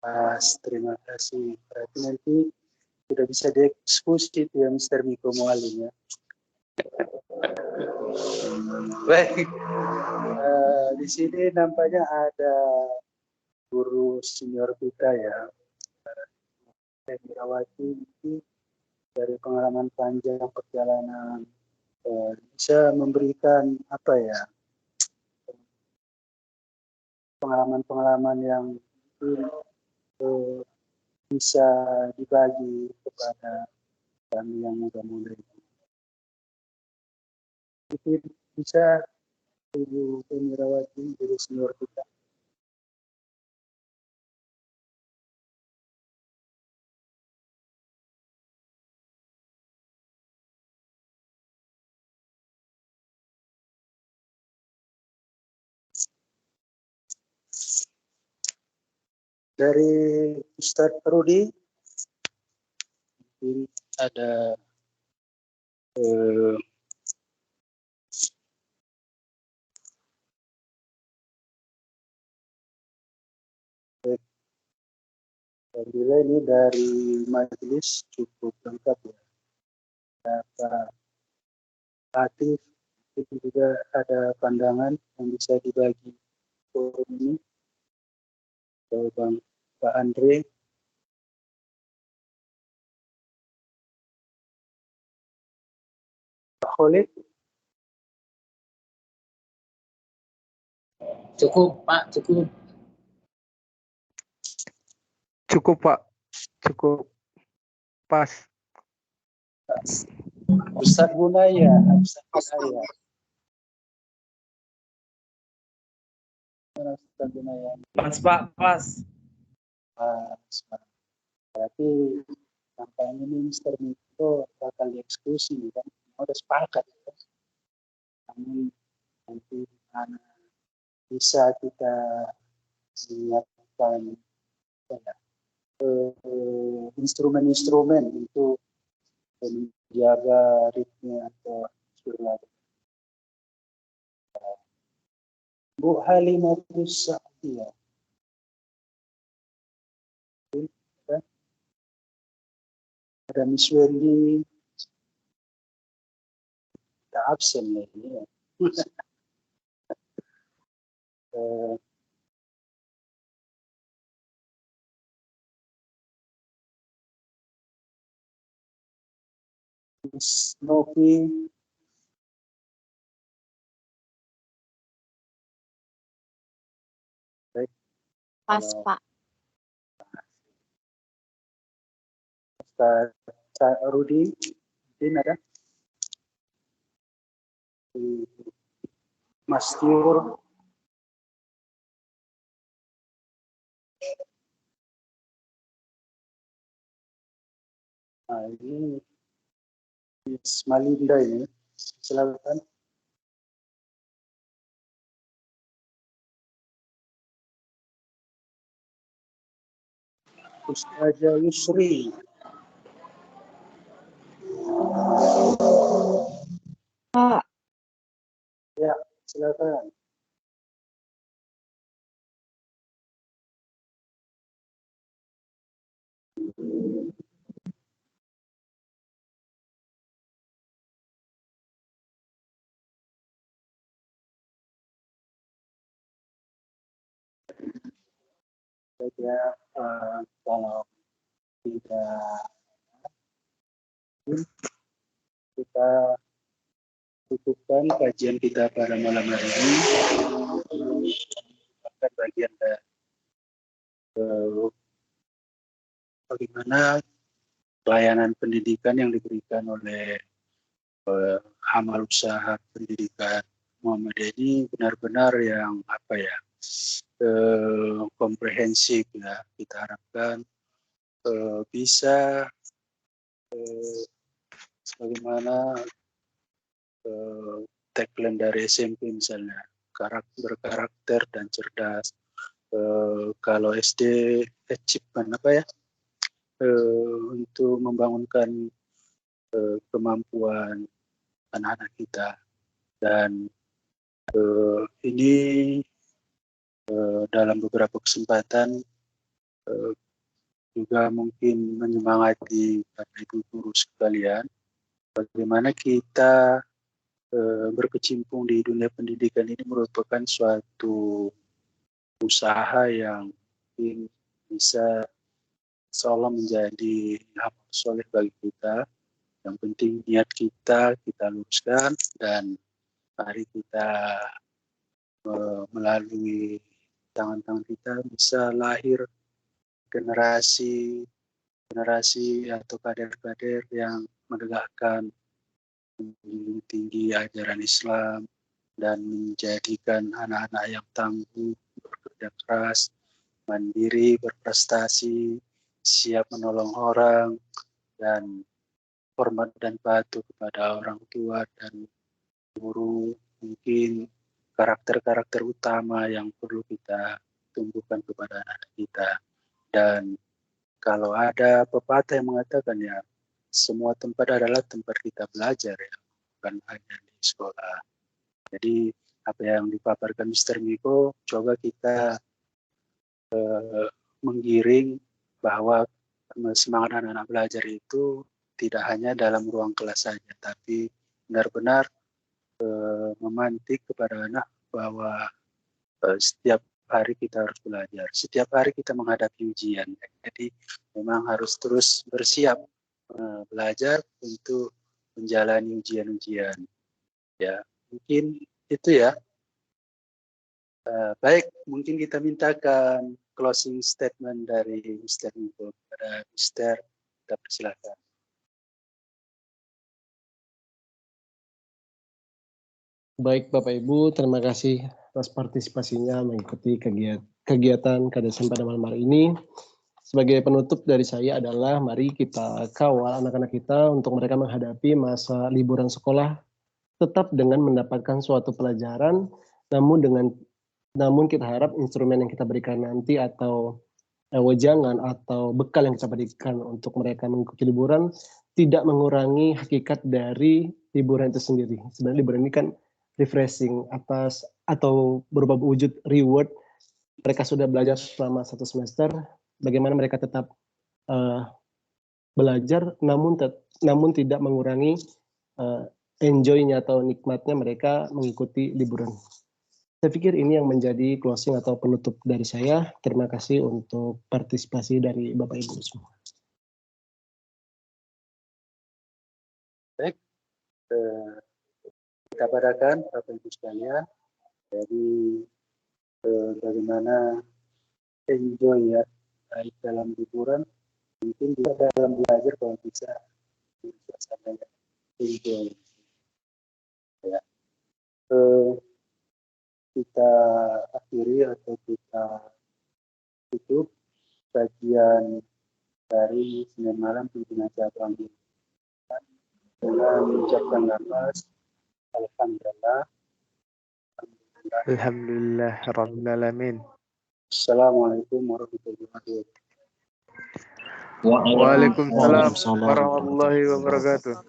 Speaker 1: Pas, terima kasih. Berarti nanti sudah bisa diskusi itu ya Mr. Miko Mu'alim ya. Baik, di sini nampaknya ada guru senior kita ya, Herawati, dari pengalaman panjang perjalanan bisa memberikan apa ya, pengalaman-pengalaman yang bisa dibagi kepada kami yang muda-muda itu. Itu bisa Ibu Herawati, guru senior kita. Dari Ustadz Rudi, ada alhamdulillah ini dari majelis cukup lengkap ya. Pak Latif, itu juga ada pandangan yang bisa dibagi forum ini. Pak Andre, Khalid?
Speaker 3: Cukup, Pak, cukup.
Speaker 6: Cukup, Pak. Cukup. Pas.
Speaker 1: Ustaz Gunaya. Ustaz Gunaya. Ustaz Gunaya.
Speaker 3: Pas, Pak, pas.
Speaker 1: Berarti nampaknya ini Mr. Miko bakal dieksekusi kan? Udah sepakat ya. Namun nanti mana bisa kita siapkan instrumen-instrumen untuk menjaga ritme atau surya. Bu Halimatus Sa'diyah. Ada Miss Wendy, kita absen lagi ya. Miss Novi, baik.
Speaker 4: Pas, Pak.
Speaker 1: Ustaz Rudi, mungkin ada? Mas Tiur, nah ini Miss Malinda ini, silakan. Ustazah Yusri.
Speaker 4: Pak.
Speaker 1: Ya, silakan. Saya kalau tidak kita cukupkan kajian kita pada malam hari ini. Bahkan bagian dari bagaimana pelayanan pendidikan yang diberikan oleh amal usaha pendidikan Muhammadiyah ini benar-benar yang komprehensif ya. Kita harapkan bisa bagaimana tagline dari SMP misalnya, berkarakter dan cerdas. Kalau SD achievement untuk membangunkan kemampuan anak-anak kita, dan ini dalam beberapa kesempatan juga mungkin menyemangati Bapak Ibu guru sekalian bagaimana kita berkecimpung di dunia pendidikan ini merupakan suatu usaha yang mungkin bisa seolah menjadi amal soleh bagi kita. Yang penting niat kita luruskan, dan mari kita melalui tangan-tangan kita bisa lahir generasi atau kader-kader yang menegakkan tinggi ajaran Islam dan menjadikan anak-anak yang tangguh, bekerja keras, mandiri, berprestasi, siap menolong orang, dan hormat dan patuh kepada orang tua dan guru. Mungkin karakter-karakter utama yang perlu kita tumbuhkan kepada anak kita. Dan kalau ada pepatah yang mengatakan ya, semua tempat adalah tempat kita belajar ya, bukan hanya di sekolah. Jadi apa yang dipaparkan Mr. Miko, coba kita menggiring bahwa semangat anak-anak belajar itu tidak hanya dalam ruang kelas saja, tapi benar-benar memantik kepada anak bahwa setiap hari kita harus belajar, setiap hari kita menghadapi ujian. Jadi memang harus terus bersiap belajar untuk menjalani ujian-ujian. Ya, mungkin itu ya. Baik, mungkin kita mintakan closing statement dari Mr. Niko kepada Mr. Kita persilakan.
Speaker 2: Baik Bapak Ibu, terima kasih atas partisipasinya mengikuti kegiatan KDSM pada malam hari ini. Sebagai penutup dari saya adalah mari kita kawal anak-anak kita untuk mereka menghadapi masa liburan sekolah tetap dengan mendapatkan suatu pelajaran, namun kita harap instrumen yang kita berikan nanti atau wejangan atau bekal yang kita berikan untuk mereka mengikuti liburan tidak mengurangi hakikat dari liburan itu sendiri. Sebenarnya liburan ini kan refreshing atas atau berupa wujud reward. Mereka sudah belajar selama 1 semester, bagaimana mereka tetap belajar, namun tidak mengurangi enjoy-nya atau nikmatnya mereka mengikuti liburan. Saya pikir ini yang menjadi closing atau penutup dari saya. Terima kasih untuk partisipasi dari Bapak Ibu semua.
Speaker 1: Baik, kita barakan Bapak Ibu sekalian dari bagaimana enjoy ya, baik dalam liburan, mungkin juga dalam belajar kalau bisa suasana enjoy. Ya. Kita akhiri atau kita tutup bagian dari Senin malam pimpinan cabang dengan mengucapkan nafas Alhamdulillah.
Speaker 6: Alhamdulillah Rabbil Alamin.
Speaker 1: Assalamualaikum warahmatullahi wabarakatuh.
Speaker 6: Waalaikumsalam warahmatullahi wabarakatuh.